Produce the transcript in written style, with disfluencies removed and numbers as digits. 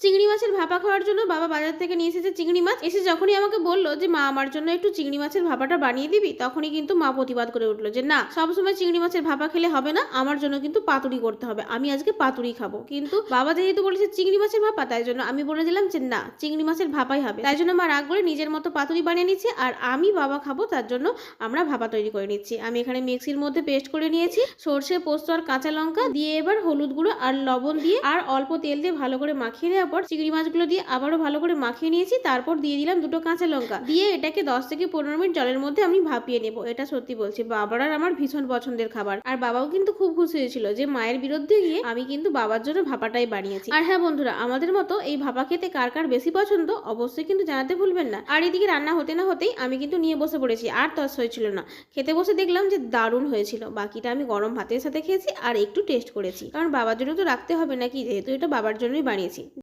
চিংড়ি মাছের ভাপা খাওয়ার জন্য বাবা বাজার থেকে নিয়ে এসেছে চিংড়ি মাছ। এসে যখনই আমাকে বললো যে মা আমার জন্য একটু চিংড়ি মাছের ভাপাটা বানিয়ে দিবি, তখনই কিন্তু মা প্রতিবাদ করে উঠলো যে না, সবসময় চিংড়ি মাছের ভাপা খেলে হবে না, আমার জন্য কিন্তু পাতুরি করতে হবে, আমি আজকে পাতুরি খাবো। কিন্তু বাবা যেহেতু বলেছে চিংড়ি মাছের ভাপা, তাই জন্য আমি বলে দিলাম যে না, চিংড়ি মাছের ভাপাই হবে। তাই জন্য মা রাগ করে নিজের মতো পাতুরি বানিয়ে নিচ্ছে, আর আমি বাবা খাবো তার জন্য আমরা ভাপা তৈরি করে নিচ্ছি। আমি এখানে মিক্সির মধ্যে পেস্ট করে নিয়েছি সর্ষে, পোস্ত আর কাঁচা লঙ্কা দিয়ে, এবার হলুদ গুঁড়ো আর লবণ দিয়ে আর অল্প তেল দিয়ে ভালো করে মাখিয়ে নেওয়ার পর চিংড়ি মাছগুলো দিয়ে আবারও ভালো করে মাখিয়ে নিয়েছি। তারপর দিয়ে দিলাম দুটো কাঁচা লঙ্কা, দিয়ে এটাকে 10 থেকে 15 মিনিট জলের মধ্যে আমি ভাপিয়ে নেবো। এটা সত্যি বলছি বাবার আর আমার ভীষণ পছন্দের খাবার, আর বাবাও কিন্তু খুব খুশি হয়েছিল যে মায়ের বিরুদ্ধে গিয়ে আমি কিন্তু বাবার জন্য ভাপাটাই বানিয়েছি। আর হ্যাঁ বন্ধুরা, আমাদের মতো এই ভাপা খেতে কার কার বেশি পছন্দ অবশ্যই কিন্তু জানাতে ভুলবেন না। আর এদিকে রান্না হতে না হতেই আমি কিন্তু নিয়ে বসে পড়েছি, আর তস হয়েছিল না। খেতে বসে দেখলাম যে দারুণ হয়েছিল। বাকিটা আমি গরম ভাতের সাথে খেয়েছি আর একটু টেস্ট করেছি, কারণ বাবার জন্য তো রাখতে হবে নাকি, যেহেতু এটা বাবার জন্যই বানিয়েছি।